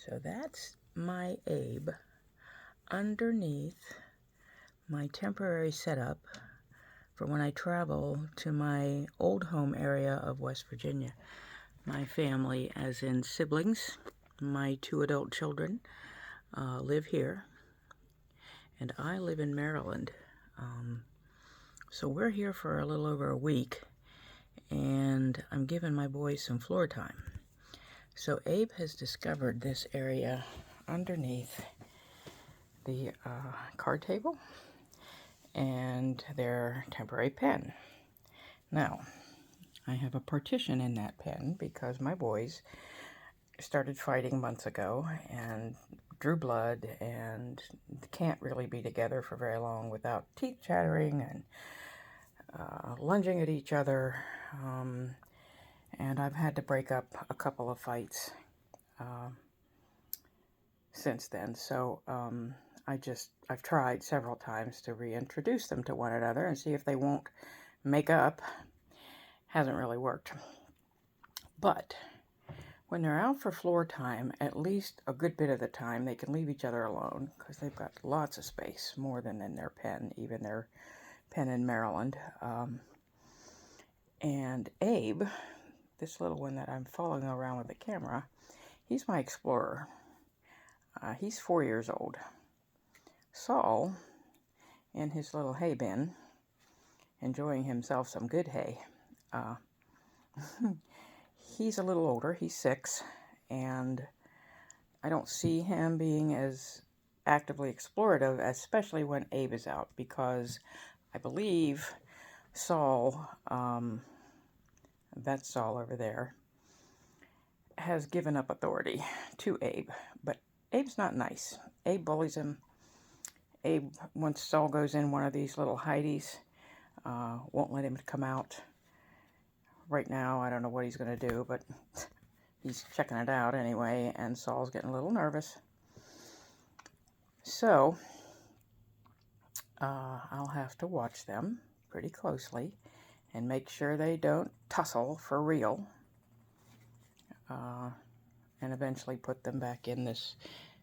So that's my Abe underneath my temporary setup for when I travel to my old home area of West Virginia. My family, as in siblings, my 2 adult children, live here, and I live in Maryland. So we're here for a little over a week, and I'm giving my boys some floor time. So Abe has discovered this area underneath the card table and their temporary pen. Now, I have a partition in that pen because my boys started fighting months ago and drew blood and can't really be together for very long without teeth chattering and lunging at each other. And I've had to break up a couple of fights since then. So I've tried several times to reintroduce them to one another and see if they won't make up. Hasn't really worked. But when they're out for floor time, at least a good bit of the time, they can leave each other alone because they've got lots of space, more than in their pen, even their pen in Maryland. And Abe, this little one that I'm following around with the camera, he's my explorer. He's 4 years old. Saul, in his little hay bin, enjoying himself some good hay. He's a little older. He's 6, and I don't see him being as actively explorative, especially when Abe is out, because I believe Saul, that's Saul over there, has given up authority to Abe. But Abe's not nice. Abe bullies him. Abe, once Saul goes in one of these little hideys, won't let him come out. Right now, I don't know what he's going to do, but he's checking it out anyway, and Saul's getting a little nervous. So, I'll have to watch them pretty closely and make sure they don't tussle for real, and eventually put them back in this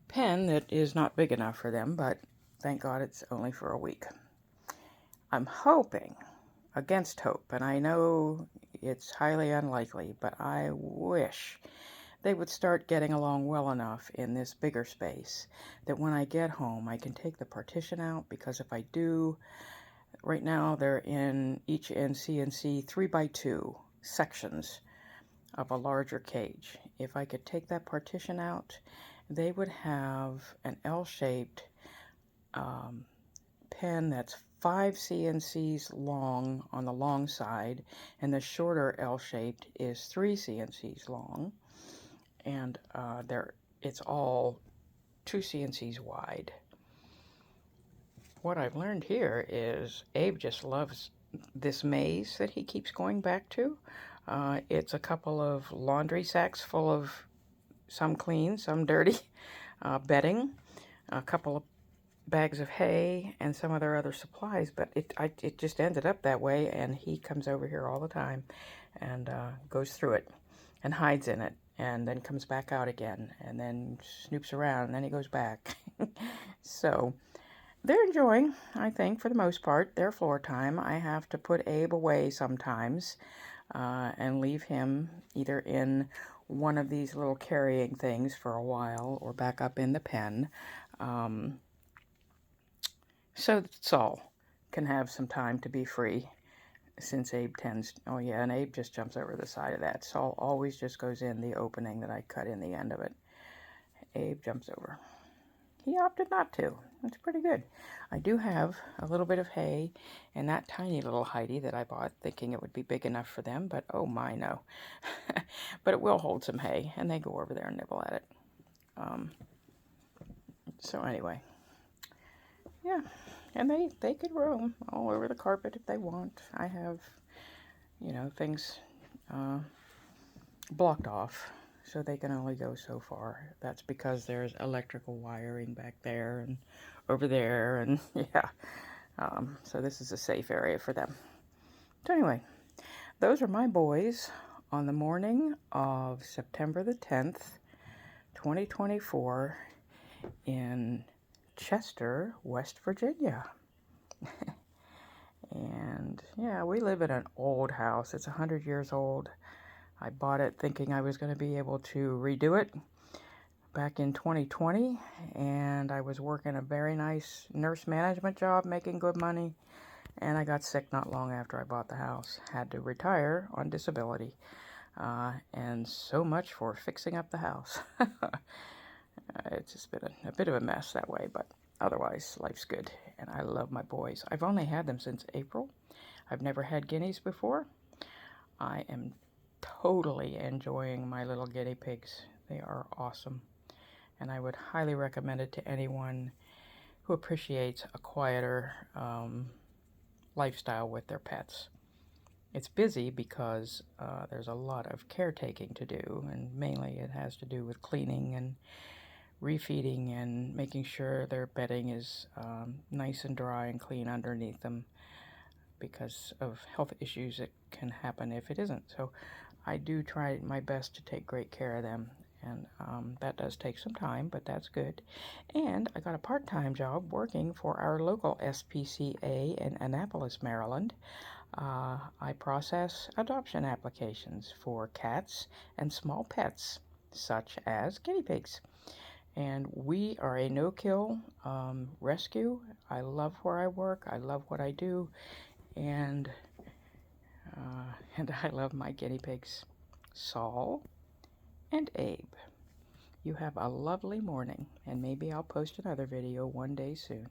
pen that is not big enough for them, but thank God it's only for a week. I'm hoping, against hope, and I know it's highly unlikely, but I wish they would start getting along well enough in this bigger space that when I get home I can take the partition out, because if I do, right now they're each in CNC 3x2 sections of a larger cage. If I could take that partition out, they would have an L-shaped pen that's 5 CNCs long on the long side, and the shorter L-shaped is 3 CNCs long, and it's all 2 CNCs wide. What I've learned here is Abe just loves this maze that he keeps going back to. It's a couple of laundry sacks full of some clean, some dirty bedding, a couple of bags of hay, and some of their other supplies, but it just ended up that way, and he comes over here all the time and goes through it and hides in it, and then comes back out again, and then snoops around, and then he goes back. So they're enjoying, I think, for the most part, their floor time. I have to put Abe away sometimes and leave him either in one of these little carrying things for a while or back up in the pen, so that Saul can have some time to be free, since Abe oh yeah, and Abe just jumps over the side of that. Saul always just goes in the opening that I cut in the end of it. Abe jumps over. He opted not to. That's pretty good. I do have a little bit of hay in that tiny little hidey that I bought, thinking it would be big enough for them, but oh my, no. But it will hold some hay, and they go over there and nibble at it. So anyway, yeah, and they could roam all over the carpet if they want. I have, things blocked off, so they can only go so far. That's because there's electrical wiring back there and over there, and yeah. So this is a safe area for them. So anyway, those are my boys on the morning of September the 10th, 2024 in Chester, West Virginia. And yeah, we live in an old house. It's 100 years old. I bought it thinking I was going to be able to redo it back in 2020, and I was working a very nice nurse management job, making good money, and I got sick not long after I bought the house. Had to retire on disability, and so much for fixing up the house. It's just been a bit of a mess that way, but otherwise life's good, and I love my boys. I've only had them since April. I've never had guineas before. I am totally enjoying my little guinea pigs. They are awesome, and I would highly recommend it to anyone who appreciates a quieter lifestyle with their pets. It's busy because there's a lot of caretaking to do, and mainly it has to do with cleaning and refeeding and making sure their bedding is nice and dry and clean underneath them, because of health issues that can happen if it isn't. So I do try my best to take great care of them, and that does take some time, but that's good. And I got a part-time job working for our local SPCA in Annapolis, Maryland. I process adoption applications for cats and small pets, such as guinea pigs. And we are a no-kill rescue. I love where I work. I love what I do. And I love my guinea pigs, Saul and Abe. You have a lovely morning, and maybe I'll post another video one day soon.